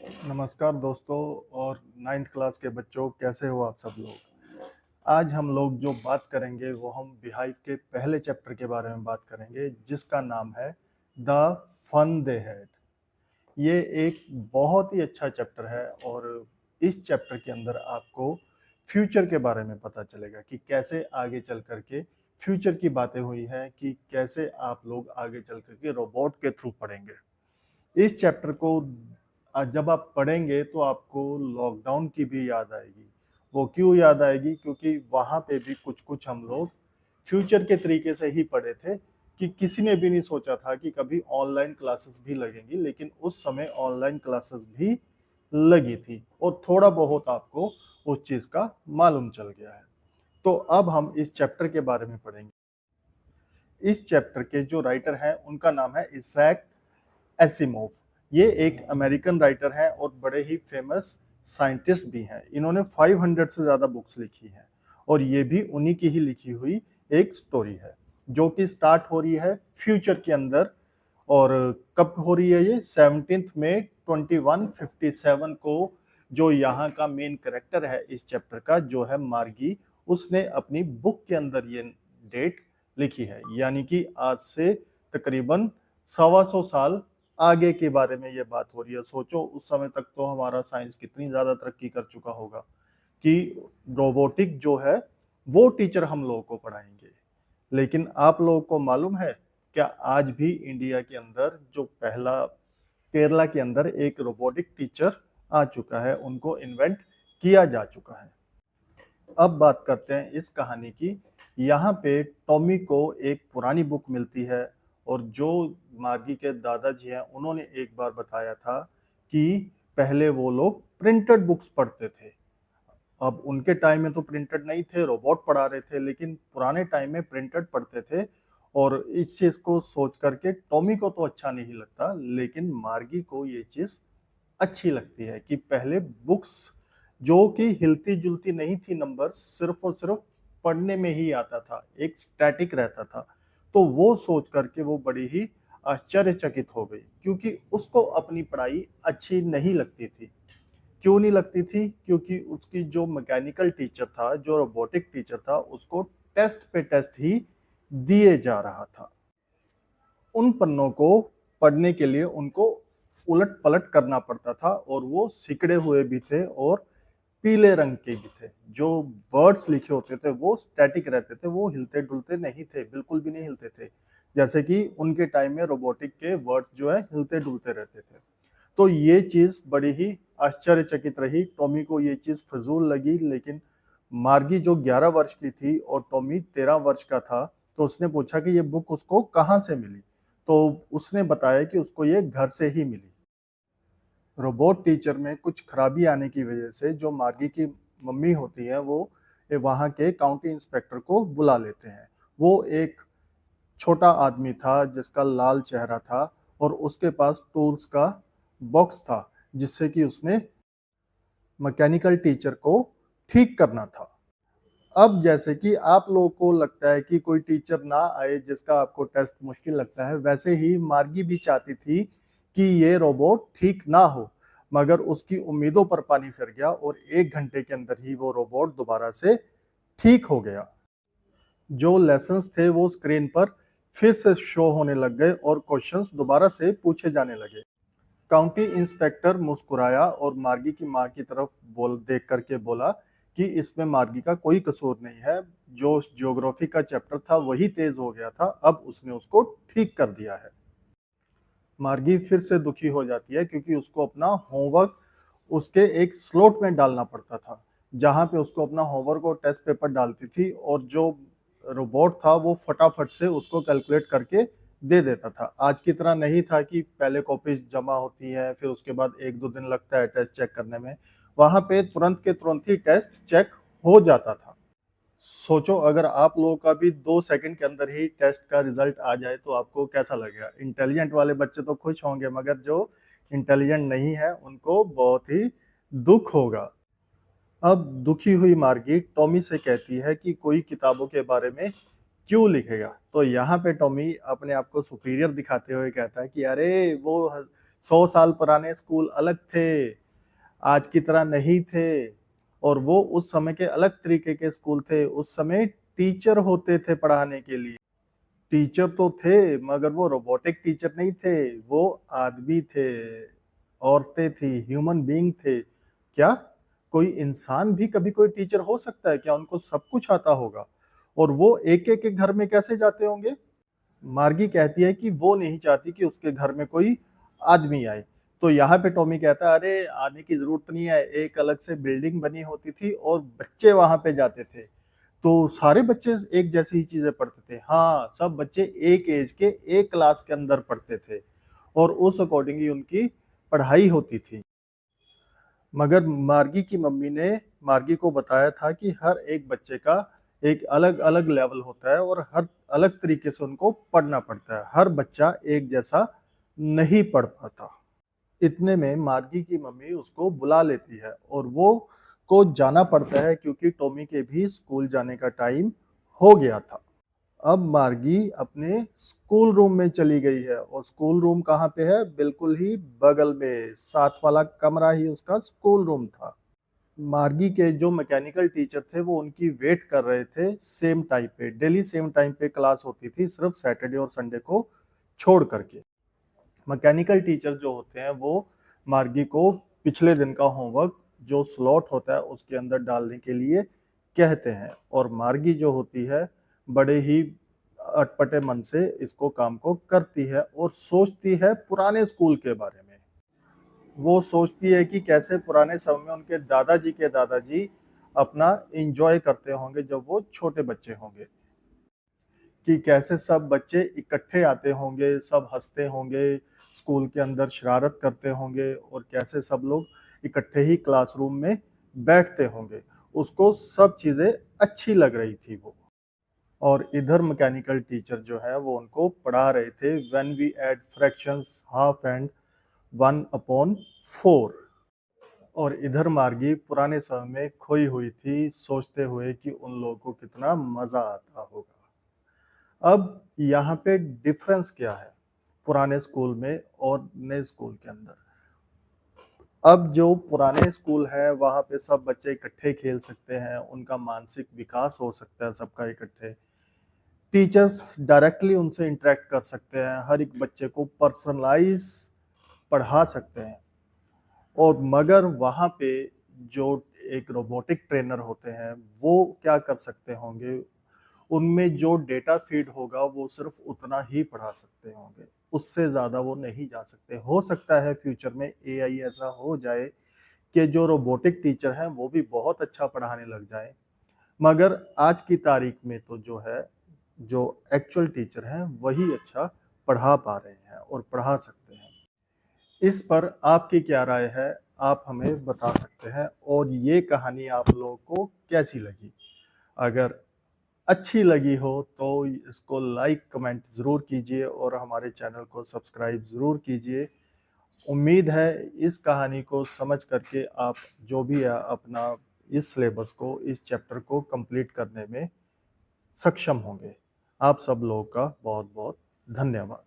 नमस्कार दोस्तों और नाइन्थ क्लास के बच्चों, कैसे हो आप सब लोग। आज हम लोग जो बात करेंगे वो हम बिहाइव के पहले चैप्टर के बारे में बात करेंगे, जिसका नाम है द फन दे हैड। ये एक बहुत ही अच्छा चैप्टर है और इस चैप्टर के अंदर आपको फ्यूचर के बारे में पता चलेगा कि कैसे आगे चल करके फ्यूचर की बातें हुई हैं, कि कैसे आप लोग आगे चल करके रोबोट के थ्रू पढ़ेंगे। इस चैप्टर को जब आप पढ़ेंगे तो आपको लॉकडाउन की भी याद आएगी। वो क्यों याद आएगी? क्योंकि वहाँ पे भी कुछ-कुछ हम लोग फ्यूचर के तरीके से ही पढ़े थे, कि किसी ने भी नहीं सोचा था कि कभी ऑनलाइन क्लासेस भी लगेंगी, लेकिन उस समय ऑनलाइन क्लासेस भी लगी थी और थोड़ा बहुत आपको उस चीज़ का मालूम चल गया है। तो अब हम इस चैप्टर के बारे में पढ़ेंगे। इस चैप्टर के जो राइटर हैं उनका नाम है इसैक एसिमोव। ये एक अमेरिकन राइटर है और बड़े ही फेमस साइंटिस्ट भी हैं। इन्होंने 500 से ज़्यादा बुक्स लिखी हैं और ये भी उन्हीं की ही लिखी हुई एक स्टोरी है, जो कि स्टार्ट हो रही है फ्यूचर के अंदर। और कब हो रही है ये? 17 मई 2157 को। जो यहाँ का मेन कैरेक्टर है इस चैप्टर का, जो है मार्गी, उसने अपनी बुक के अंदर ये डेट लिखी है। यानी कि आज से तकरीबन 125 साल आगे के बारे में ये बात हो रही है। सोचो उस समय तक तो हमारा साइंस कितनी ज्यादा तरक्की कर चुका होगा कि रोबोटिक जो है वो टीचर हम लोगों को पढ़ाएंगे। लेकिन आप लोगों को मालूम है क्या, आज भी इंडिया के अंदर जो पहला केरला के अंदर एक रोबोटिक टीचर आ चुका है, उनको इन्वेंट किया जा चुका है। अब बात करते हैं इस कहानी की। यहाँ पे टॉमी को एक पुरानी बुक मिलती है और जो मार्गी के दादाजी हैं उन्होंने एक बार बताया था कि पहले वो लोग प्रिंटेड बुक्स पढ़ते थे। अब उनके टाइम में तो प्रिंटेड नहीं थे, रोबोट पढ़ा रहे थे, लेकिन पुराने टाइम में प्रिंटेड पढ़ते थे। और इस चीज को सोच करके टॉमी को तो अच्छा नहीं लगता, लेकिन मार्गी को ये चीज अच्छी लगती है कि पहले बुक्स जो कि हिलती जुलती नहीं थी, नंबर सिर्फ और सिर्फ पढ़ने में ही आता था, एक स्टैटिक रहता था। तो वो सोच करके वो बड़ी ही आश्चर्यचकित हो गई, क्योंकि उसको अपनी पढ़ाई अच्छी नहीं लगती थी। क्यों नहीं लगती थी? क्योंकि उसकी जो मैकेनिकल टीचर था, जो रोबोटिक टीचर था, उसको टेस्ट पे टेस्ट ही दिए जा रहा था। उन पन्नों को पढ़ने के लिए उनको उलट पलट करना पड़ता था और वो सिकड़े हुए भी थे और पीले रंग के भी थे। जो वर्ड्स लिखे होते थे वो स्टैटिक रहते थे, वो हिलते डुलते नहीं थे, बिल्कुल भी नहीं हिलते थे। जैसे कि उनके टाइम में रोबोटिक के वर्ड्स जो है हिलते डुलते रहते थे। तो ये चीज बड़ी ही आश्चर्यचकित रही। टॉमी को ये चीज फजूल लगी, लेकिन मार्गी जो 11 वर्ष की थी और टॉमी 13 वर्ष का था, तो उसने पूछा कि ये बुक उसको कहाँ से मिली। तो उसने बताया कि उसको ये घर से ही मिली। रोबोट टीचर में कुछ खराबी आने की वजह से जो मार्गी की मम्मी होती है, वो वहाँ के काउंटी इंस्पेक्टर को बुला लेते हैं। वो एक छोटा आदमी था जिसका लाल चेहरा था और उसके पास टूल्स का बॉक्स था, जिससे कि उसने मैकेनिकल टीचर को ठीक करना था। अब जैसे कि आप लोगों को लगता है कि कोई टीचर ना आए जिसका आपको टेस्ट मुश्किल लगता है, वैसे ही मार्गी भी चाहती थी कि ये रोबोट ठीक ना हो। मगर उसकी उम्मीदों पर पानी फिर गया और 1 घंटे के अंदर ही वो रोबोट दोबारा से ठीक हो गया। जो लेसन्स थे वो स्क्रीन पर फिर से शो होने लग गए और क्वेश्चंस दोबारा से पूछे जाने लगे। काउंटी इंस्पेक्टर मुस्कुराया और मार्गी की मां की तरफ बोल देख करके बोला कि इसमें मार्गी का कोई कसूर नहीं है। जो ज्योग्राफी का चैप्टर था वही तेज हो गया था, अब उसने उसको ठीक कर दिया है। मार्गी फिर से दुखी हो जाती है, क्योंकि उसको अपना होमवर्क उसके एक स्लॉट में डालना पड़ता था, जहां पे उसको अपना होमवर्क और टेस्ट पेपर डालती थी, और जो रोबोट था वो फटाफट से उसको कैलकुलेट करके दे देता था। आज की तरह नहीं था कि पहले कॉपीज जमा होती है, फिर उसके बाद 1-2 दिन लगता है टेस्ट चेक करने में। वहां पे तुरंत के तुरंत ही टेस्ट चेक हो जाता था। सोचो अगर आप लोगों का भी 2 सेकंड के अंदर ही टेस्ट का रिजल्ट आ जाए तो आपको कैसा लगेगा? इंटेलिजेंट वाले बच्चे तो खुश होंगे, मगर जो इंटेलिजेंट नहीं है उनको बहुत ही दुख होगा। अब दुखी हुई मार्गी टॉमी से कहती है कि कोई किताबों के बारे में क्यों लिखेगा। तो यहाँ पे टॉमी अपने आप को सुपीरियर दिखाते हुए कहता है कि अरे वो 100 साल पुराने स्कूल अलग थे, आज की तरह नहीं थे और वो उस समय के अलग तरीके के स्कूल थे। उस समय टीचर होते थे पढ़ाने के लिए। टीचर तो थे मगर वो रोबोटिक टीचर नहीं थे, वो आदमी थे, औरतें थी, ह्यूमन बीइंग थे। क्या कोई इंसान भी कभी कोई टीचर हो सकता है क्या? उनको सब कुछ आता होगा और वो एक-एक के घर में कैसे जाते होंगे? मार्गी कहती है कि वो नहीं चाहती कि उसके घर में कोई आदमी आए। तो यहाँ पे टॉमी कहता है, अरे आने की ज़रूरत नहीं है, एक अलग से बिल्डिंग बनी होती थी और बच्चे वहाँ पे जाते थे। तो सारे बच्चे एक जैसी ही चीज़ें पढ़ते थे। हाँ, सब बच्चे एक एज के एक क्लास के अंदर पढ़ते थे और उस अकॉर्डिंग ही उनकी पढ़ाई होती थी। मगर मार्गी की मम्मी ने मार्गी को बताया था कि हर एक बच्चे का एक अलग-अलग लेवल होता है और हर अलग तरीके से उनको पढ़ना पड़ता है। हर बच्चा एक जैसा नहीं पढ़ पाता। इतने में मार्गी की मम्मी उसको बुला लेती है और वो को जाना पड़ता है क्योंकि टॉमी के भी स्कूल जाने का टाइम हो गया था। अब मार्गी अपने स्कूल रूम में चली गई है और स्कूल रूम कहाँ पे है? बिल्कुल ही बगल में, साथ वाला कमरा ही उसका स्कूल रूम था। मार्गी के जो मैकेनिकल टीचर थे वो उनकी वेट कर रहे थे सेम टाइम पे। डेली सेम टाइम पे क्लास होती थी, सिर्फ सैटरडे और संडे को छोड़ करके। मैकेनिकल टीचर जो होते हैं वो मार्गी को पिछले दिन का होमवर्क जो स्लॉट होता है उसके अंदर डालने के लिए कहते हैं और मार्गी जो होती है बड़े ही अटपटे मन से इसको काम को करती है और सोचती है पुराने स्कूल के बारे में। वो सोचती है कि कैसे पुराने समय में उनके दादाजी के दादाजी अपना एंजॉय करते होंगे जब वो छोटे बच्चे होंगे, कि कैसे सब बच्चे इकट्ठे आते होंगे, सब हँसते होंगे, स्कूल के अंदर शरारत करते होंगे और कैसे सब लोग इकट्ठे ही क्लासरूम में बैठते होंगे। उसको सब चीज़ें अच्छी लग रही थी वो। और इधर मैकेनिकल टीचर जो है वो उनको पढ़ा रहे थे when we add fractions half and 1/4 और इधर मार्गी पुराने समय में खोई हुई थी, सोचते हुए कि उन लोगों को कितना मज़ा आता होगा। अब यहाँ पे डिफरेंस क्या है पुराने स्कूल में और नए स्कूल के अंदर? अब जो पुराने स्कूल है वहाँ पे सब बच्चे इकट्ठे खेल सकते हैं, उनका मानसिक विकास हो सकता है सबका इकट्ठे। टीचर्स डायरेक्टली उनसे इंटरेक्ट कर सकते हैं, हर एक बच्चे को पर्सनलाइज पढ़ा सकते हैं और मगर वहाँ पे जो एक रोबोटिक ट्रेनर होते हैं वो क्या कर सकते होंगे, उनमें जो डेटा फीड होगा वो सिर्फ उतना ही पढ़ा सकते होंगे, उससे ज़्यादा वो नहीं जा सकते। हो सकता है फ्यूचर में एआई ऐसा हो जाए कि जो रोबोटिक टीचर हैं वो भी बहुत अच्छा पढ़ाने लग जाएँ, मगर आज की तारीख में तो जो है, जो एक्चुअल टीचर हैं वही अच्छा पढ़ा पा रहे हैं और पढ़ा सकते हैं। इस पर आपकी क्या राय है? आप हमें बता सकते हैं और ये कहानी आप लोगों को कैसी लगी? अगर अच्छी लगी हो तो इसको लाइक कमेंट ज़रूर कीजिए और हमारे चैनल को सब्सक्राइब ज़रूर कीजिए। उम्मीद है इस कहानी को समझ करके आप जो भी है अपना इस सिलेबस को, इस चैप्टर को कंप्लीट करने में सक्षम होंगे। आप सब लोगों का बहुत-बहुत धन्यवाद।